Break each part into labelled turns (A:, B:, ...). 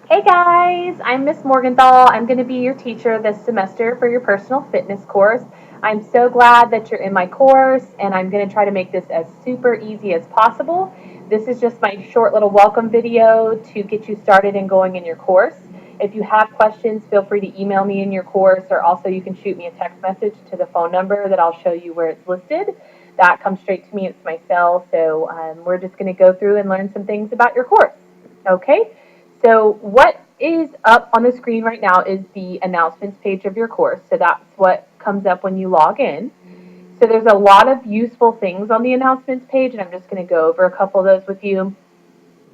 A: Hey guys, I'm Miss Morgenthal. I'm going to be your teacher this semester for your personal fitness course. I'm so glad that you're in my course, and I'm going to try to make this as super easy as possible. This is just my short little welcome video to get you started and going in your course. If you have questions, feel free to email me in your course, or also you can shoot me a text message to the phone number that I'll show you where it's listed. That comes straight to me, it's my cell. So we're just going to go through and learn some things about your course. Okay? So what is up on the screen right now is the announcements page of your course. So that's what comes up when you log in. So there's a lot of useful things on the announcements page, and I'm just going to go over a couple of those with you.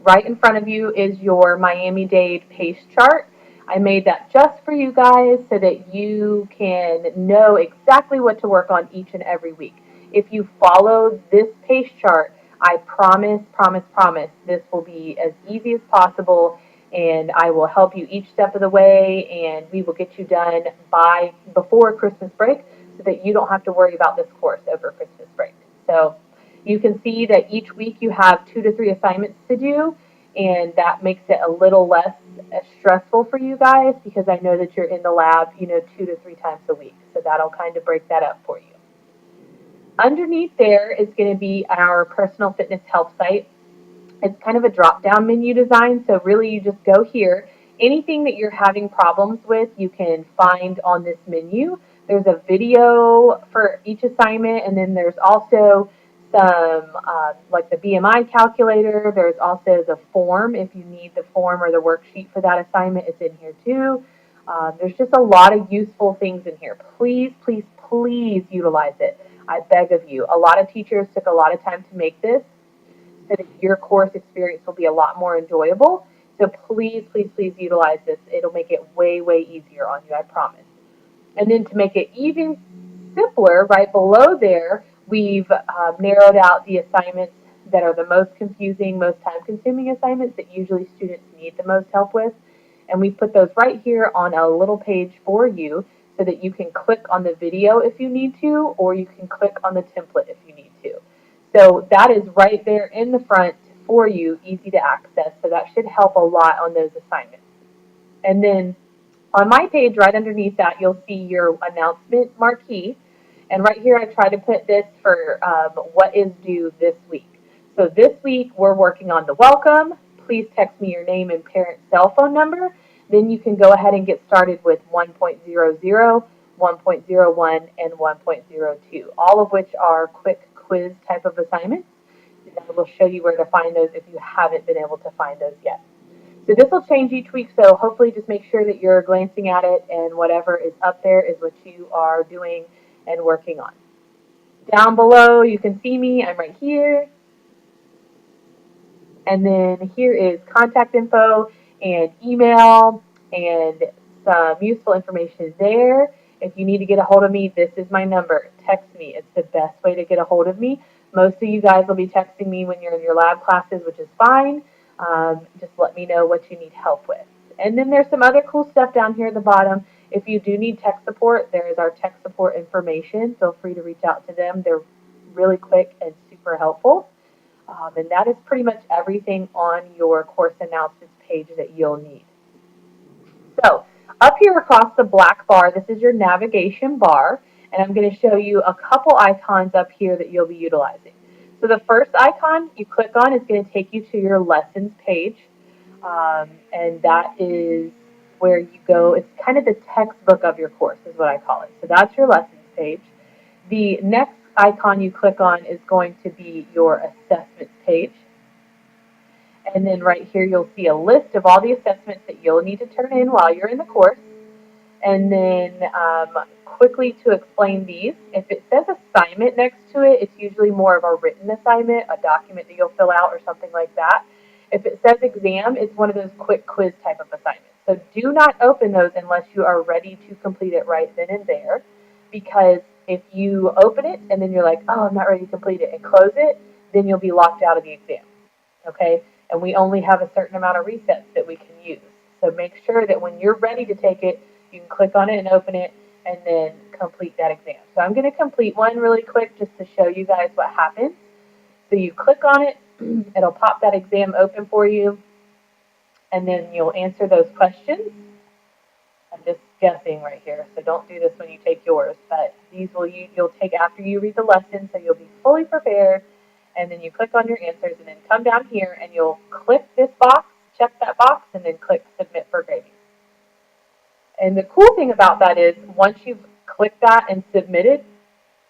A: Right in front of you is your Miami-Dade pace chart. I made that just for you guys so that you can know exactly what to work on each and every week. If you follow this pace chart, I promise, promise, promise, this will be as easy as possible, and I will help you each step of the way, and we will get you done by before Christmas break so that you don't have to worry about this course over Christmas break. So you can see that each week you have 2 to 3 assignments to do, and that makes it a little less stressful for you guys because I know that you're in the lab, 2 to 3 times a week. So that'll kind of break that up for you. Underneath there is going to be our personal fitness help site. It's kind of a drop down menu design. So really you just go here. Anything that you're having problems with, you can find on this menu. There's a video for each assignment, and then there's also some like the BMI calculator. There's also the form if you need the form or the worksheet for that assignment. It's in here too. There's just a lot of useful things in here. Please, please, please utilize it. I beg of you. A lot of teachers took a lot of time to make this so that your course experience will be a lot more enjoyable. So please, please, please utilize this. It'll make it way, way easier on you, I promise. And then to make it even simpler, right below there, we've narrowed out the assignments that are the most confusing, most time consuming assignments that usually students need the most help with. And we put those right here on a little page for you so that you can click on the video if you need to, or you can click on the template if you need to. So that is right there in the front for you, easy to access. So that should help a lot on those assignments. And then on my page, right underneath that, you'll see your announcement marquee. And right here, I try to put this for what is due this week. So this week, we're working on the welcome. Please text me your name and parent cell phone number. Then you can go ahead and get started with 1.00, 1.01, and 1.02, all of which are quick quiz type of assignments. And we'll show you where to find those if you haven't been able to find those yet. So this will change each week, so hopefully just make sure that you're glancing at it and whatever is up there is what you are doing and working on. Down below, you can see me. I'm right here. And then here is contact info and email and some useful information there. If you need to get a hold of me, this is my number. Text me. It's the best way to get a hold of me. Most of you guys will be texting me when you're in your lab classes, which is fine. Just let me know what you need help with. And then there's some other cool stuff down here at the bottom. If you do need tech support, there is our tech support information. Feel free to reach out to them. They're really quick and super helpful. And that is pretty much everything on your course announcements page that you'll need. So up here across the black bar, this is your navigation bar, and I'm going to show you a couple icons up here that you'll be utilizing. So the first icon you click on is going to take you to your lessons page, and that is where you go. It's kind of the textbook of your course is what I call it. So that's your lessons page. The next icon you click on is going to be your assessments page. And then right here, you'll see a list of all the assessments that you'll need to turn in while you're in the course. And then quickly to explain these, if it says assignment next to it, it's usually more of a written assignment, a document that you'll fill out or something like that. If it says exam, it's one of those quick quiz type of assignments. So do not open those unless you are ready to complete it right then and there. Because if you open it and then you're like, oh, I'm not ready to complete it, and close it, then you'll be locked out of the exam. Okay? And we only have a certain amount of resets that we can use. So make sure that when you're ready to take it, you can click on it and open it and then complete that exam. So I'm going to complete one really quick just to show you guys what happens. So you click on it, it'll pop that exam open for you. and then you'll answer those questions. I'm just guessing right here, so don't do this when you take yours, but these you'll take after you read the lesson, so you'll be fully prepared, and then you click on your answers, and then come down here and you'll click this box, check that box, and then click submit for grading. And the cool thing about that is once you've clicked that and submitted,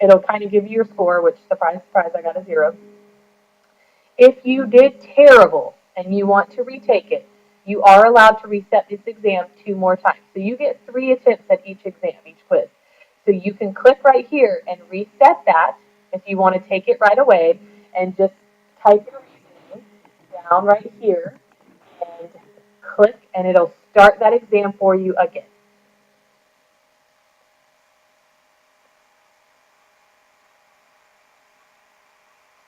A: it'll kind of give you your score, which surprise, surprise, I got a 0. If you did terrible and you want to retake it, you are allowed to reset this exam 2 more times. So you get 3 attempts at each exam, each quiz. So you can click right here and reset that if you want to take it right away, and just type your reasoning down right here and click, and it'll start that exam for you again.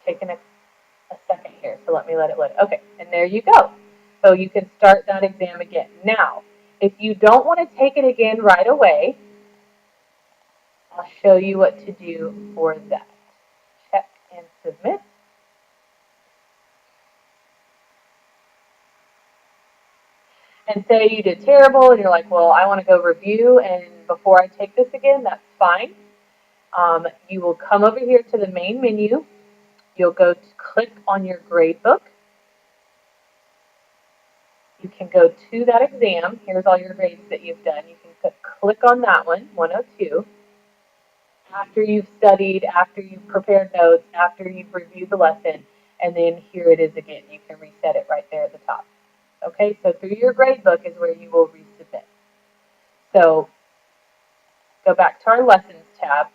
A: Taking a second here, so let me let it load. Okay, and there you go. So you can start that exam again. Now, if you don't want to take it again right away, I'll show you what to do for that. Check and submit. And say you did terrible and you're like, well, I want to go review, and before I take this again, that's fine. You will come over here to the main menu. You'll go to click on your grade book. You can go to that exam. Here's all your grades that you've done. You can click on that one, 102. After you've studied, after you've prepared notes, after you've reviewed the lesson, and then here it is again. You can reset it right there at the top. Okay, so through your grade book is where you will resubmit. So go back to our lessons tab,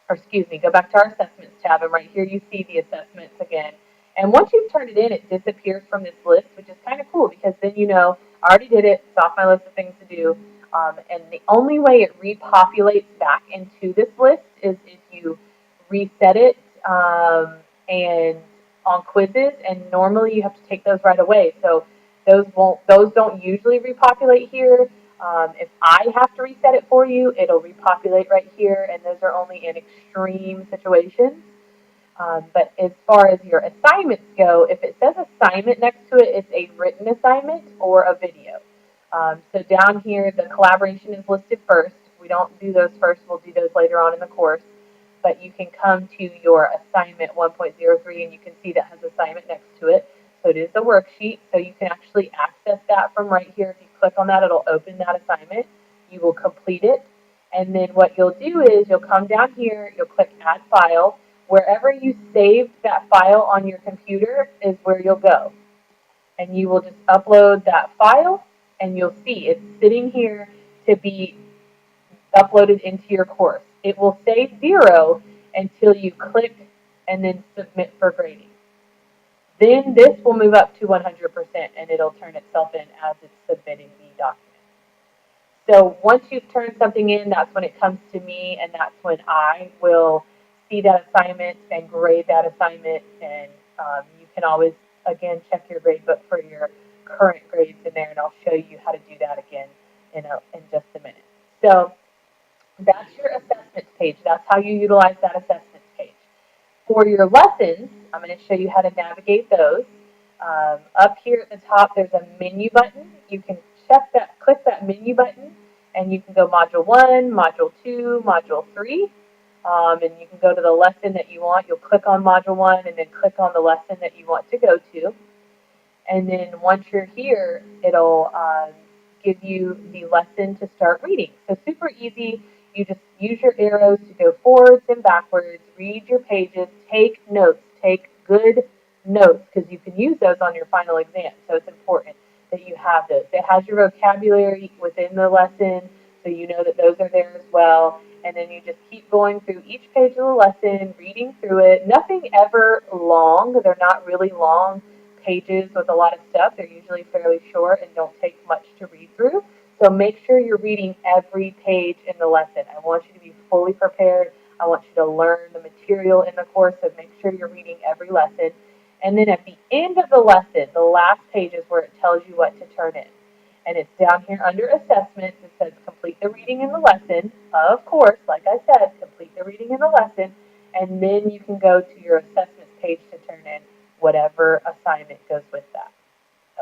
A: or excuse me, go back to our assessments tab, and right here you see the assessments again. And once you've turned it in, it disappears from this list, which is kind of cool because then you know, I already did it, it's off my list of things to do. And the only way it repopulates back into this list is if you reset it and on quizzes, and normally you have to take those right away. So those don't usually repopulate here. If I have to reset it for you, it'll repopulate right here, and those are only in extreme situations. But as far as your assignments go, if it says assignment next to it, it's a written assignment or a video. So down here, the collaboration is listed first. We don't do those first. We'll do those later on in the course. But you can come to your assignment 1.03, and you can see that has assignment next to it. So it is a worksheet. So you can actually access that from right here. If you click on that, it'll open that assignment. You will complete it. And then what you'll do is you'll come down here, you'll click Add File. Wherever you saved that file on your computer is where you'll go. And you will just upload that file, and you'll see it's sitting here to be uploaded into your course. It will say 0 until you click and then submit for grading. Then this will move up to 100%, and it'll turn itself in as it's submitting the document. So once you've turned something in, that's when it comes to me, and that's when I will see that assignment and grade that assignment. And you can always, again, check your grade book for your current grades in there, and I'll show you how to do that again in just a minute. So that's your assessments page. That's how you utilize that assessments page. For your lessons, I'm going to show you how to navigate those. Up here at the top, there's a menu button. You can click that menu button, and you can go Module 1, Module 2, Module 3, and you can go to the lesson that you want. You'll click on Module 1 and then click on the lesson that you want to go to. And then once you're here, it'll give you the lesson to start reading. So super easy. You just use your arrows to go forwards and backwards, read your pages, take notes, take good notes, because you can use those on your final exam. So it's important that you have those. It has your vocabulary within the lesson, so you know that those are there as well. And then you just keep going through each page of the lesson, reading through it. Nothing ever long. They're not really long pages with a lot of stuff. They're usually fairly short and don't take much to read through. So make sure you're reading every page in the lesson. I want you to be fully prepared. I want you to learn the material in the course, so make sure you're reading every lesson. And then at the end of the lesson, the last page is where it tells you what to turn in. And it's down here under assessments. It says complete the reading in the lesson. Of course, like I said, complete the reading in the lesson. And then you can go to your assessments page to turn in whatever assignment goes with that.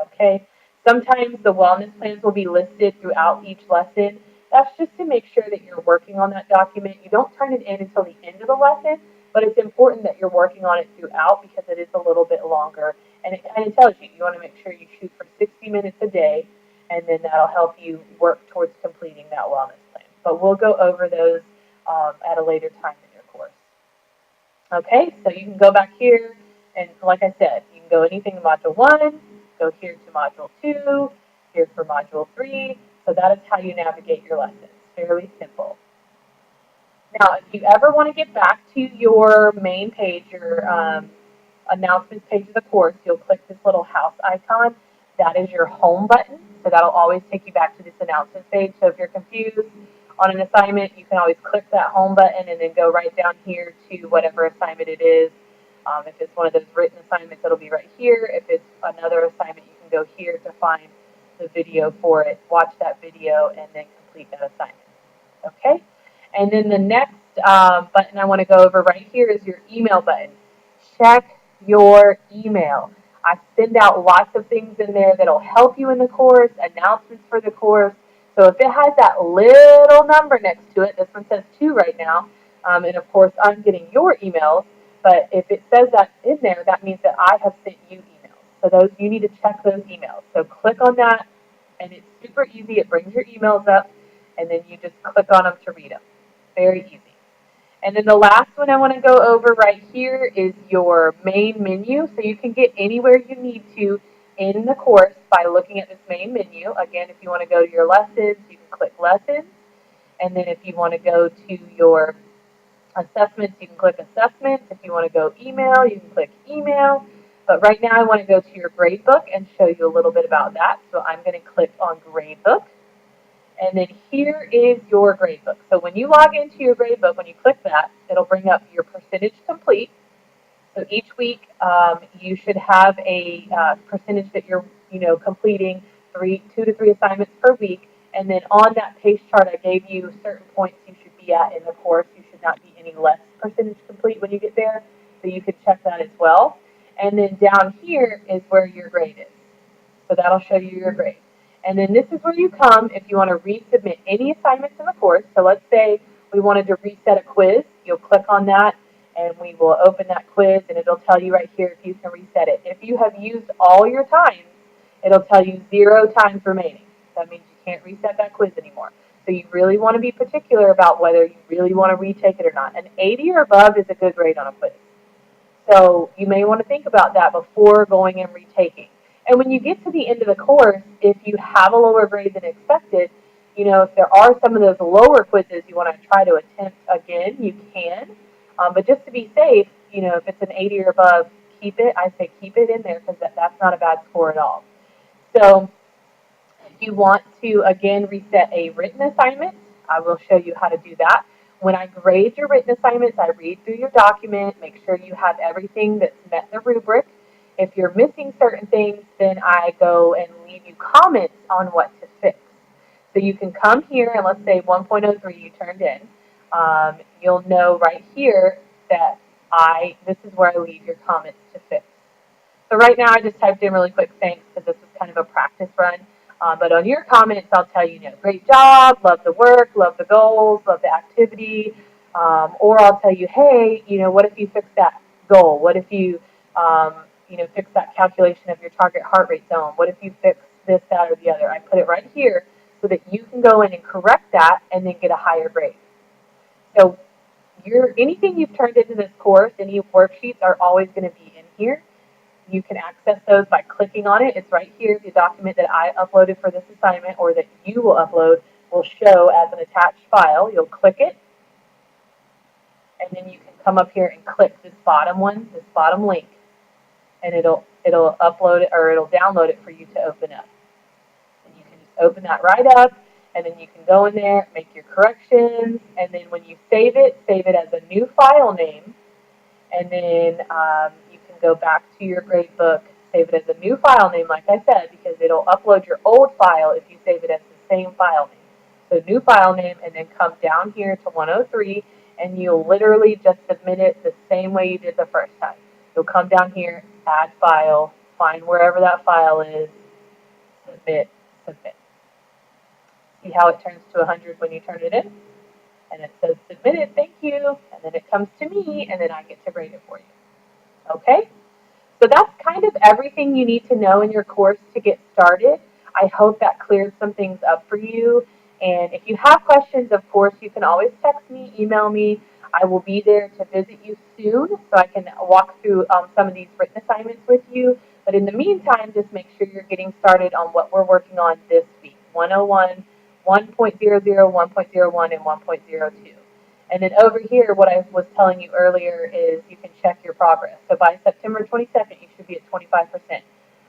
A: Okay, Sometimes the wellness plans will be listed throughout each lesson. That's just to make sure that you're working on that document. You don't turn it in until the end of the lesson, but it's important that you're working on it throughout because it is a little bit longer. And it kind of tells you, you want to make sure you shoot for 60 minutes a day, and then that'll help you work towards completing that wellness plan. But we'll go over those at a later time in your course. Okay, so you can go back here, and like I said, you can go anything in Module 1, go here to Module 2, here for Module 3. So that is how you navigate your lessons. Fairly simple. Now, if you ever want to get back to your main page, your announcements page of the course, you'll click this little house icon. That is your home button. So that'll always take you back to this announcements page. So if you're confused on an assignment, you can always click that home button and then go right down here to whatever assignment it is. If it's one of those written assignments, it'll be right here. If it's another assignment, you can go here to find the video for it, watch that video, and then complete that assignment. Okay? And then the next button I want to go over right here is your email button. Check your email. I send out lots of things in there that'll help you in the course, announcements for the course. So if it has that little number next to it, this one says 2 right now, and of course I'm getting your emails, but if it says that in there, that means that I have sent you emails. So those, you need to check those emails. So click on that, and it's super easy. It brings your emails up, and then you just click on them to read them. Very easy. And then the last one I want to go over right here is your main menu. So you can get anywhere you need to in the course by looking at this main menu. Again, if you want to go to your lessons, you can click lessons. And then if you want to go to your assessments, you can click assessments. If you want to go email, you can click email. But right now I want to go to your gradebook and show you a little bit about that. So I'm going to click on gradebook. And then here is your gradebook. So when you log into your gradebook, when you click that, it'll bring up your percentage complete. So each week you should have a percentage that you're completing 2 to 3 assignments per week. And then on that pace chart, I gave you certain points you should be at in the course. You should not be any less percentage complete when you get there. So you could check that as well. And then down here is where your grade is. So that'll show you your grade. And then this is where you come if you want to resubmit any assignments in the course. So let's say we wanted to reset a quiz. You'll click on that, and we will open that quiz, and it'll tell you right here if you can reset it. If you have used all your times, it'll tell you 0 times remaining. That means you can't reset that quiz anymore. So you really want to be particular about whether you really want to retake it or not. An 80 or above is a good grade on a quiz. So you may want to think about that before going and retaking. And when you get to the end of the course, if you have a lower grade than expected, if there are some of those lower quizzes you want to try to attempt again, you can. But just to be safe, if it's an 80 or above, keep it. I say keep it in there because that's not a bad score at all. So if you want to, again, reset a written assignment, I will show you how to do that. When I grade your written assignments, I read through your document, make sure you have everything that's met the rubric. If you're missing certain things, then I go and leave you comments on what to fix. So you can come here, and let's say 1.03 you turned in. You'll know right here that this is where I leave your comments to fix. So right now I just typed in really quick thanks because this was kind of a practice run. But on your comments, I'll tell you, great job, love the work, love the goals, love the activity. Or I'll tell you, hey, what if you fix that goal? What if you, fix that calculation of your target heart rate zone? What if you fix this, that, or the other? I put it right here so that you can go in and correct that and then get a higher grade. So anything you've turned into this course, any worksheets are always going to be in here. You can access those by clicking on it. It's right here. The document that I uploaded for this assignment or that you will upload will show as an attached file. You'll click it, and then you can come up here and click this bottom link, and it'll upload it or it'll download it for you to open up. And you can just open that right up, and then you can go in there, make your corrections, and then when you save it as a new file name, and then you can go back to your gradebook, save it as a new file name, like I said, because it'll upload your old file if you save it as the same file name. So new file name, and then come down here to 103, and you'll literally just submit it the same way you did the first time. You'll come down here, add file, find wherever that file is, submit, submit. See how it turns to 100 when you turn it in? And it says submitted, thank you, and then it comes to me, and then I get to grade it for you. Okay? So that's kind of everything you need to know in your course to get started. I hope that cleared some things up for you. And if you have questions, of course, you can always text me, email me. I will be there to visit you soon so I can walk through some of these written assignments with you. But in the meantime, just make sure you're getting started on what we're working on this week, 101, 1.00, 1.01, and 1.02. And then over here, what I was telling you earlier is you can check your progress. So by September 22nd, you should be at 25%.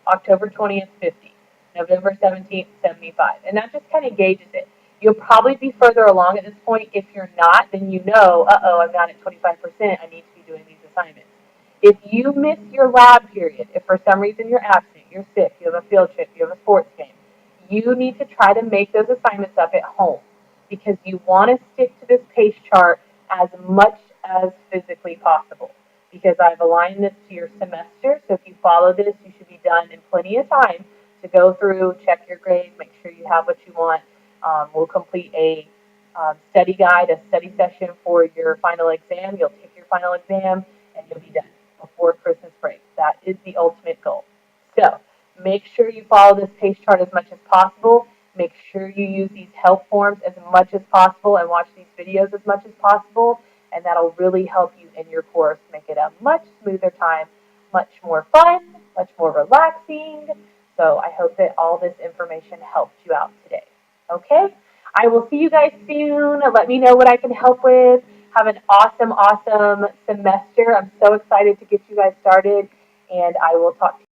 A: October 20th, 50. November 17th, 75. And that just kind of gauges it. You'll probably be further along at this point. If you're not, then you know, I'm not at 25%. I need to be doing these assignments. If you miss your lab period, if for some reason you're absent, you're sick, you have a field trip, you have a sports game, you need to try to make those assignments up at home because you want to stick to this pace chart as much as physically possible. Because I've aligned this to your semester, so if you follow this, you should be done in plenty of time to go through, check your grade, make sure you have what you want. We'll complete a study guide, a study session for your final exam. You'll take your final exam, and you'll be done before Christmas break. That is the ultimate goal. So make sure you follow this pace chart as much as possible. Make sure you use these help forms as much as possible and watch these videos as much as possible. And that'll really help you in your course make it a much smoother time, much more fun, much more relaxing. So I hope that all this information helped you out today. Okay? I will see you guys soon. Let me know what I can help with. Have an awesome, awesome semester. I'm so excited to get you guys started, and I will talk to you.